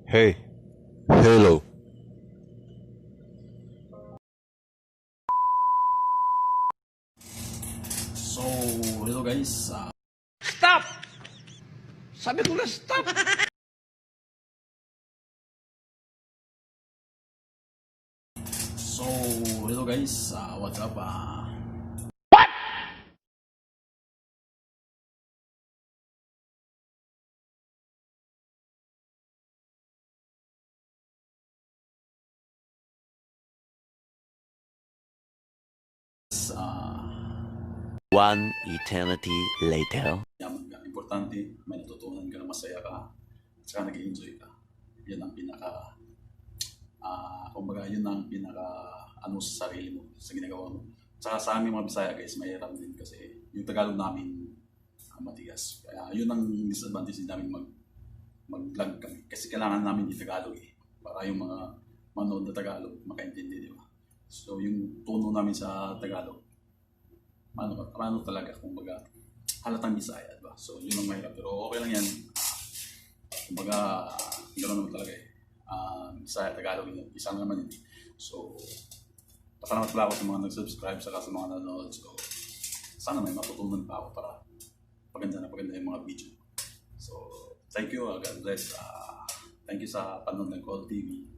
Hey, hello. So, hello guys. Stop! Sabi ko na stop! So, hello guys. What's up? One eternity later. Yaman ka. Importante, may natutunan ka, masaya ka, at saka nag-enjoy ka. Yan ang kumbaga, yun ang ano sa sarili mo, sa ginagawa mo. Tsaka sa aming mga Bisaya guys, mahirap din kasi yung Tagalog namin matigas. Kaya yun ang disadvantage din namin mag-vlog kami. Kasi kailangan namin yung Tagalog para yung mga manood na Tagalog makaintindi, di ba? So yung tono namin sa Tagalog, ano talaga, kumbaga, halatang Bisaya, diba? So, yun ang mahirap. Pero okay lang yan. Kumbaga, gano'n naman talaga Bisaya, Tagalog, yun. Isa lang naman yun. So, pasalamat pala ako sa mga nag-subscribe saka sa mga nanonood. So, sana may matutunan pa ako para paganda yung mga video. So, thank you. God bless. Thank you sa panonood ng Call TV.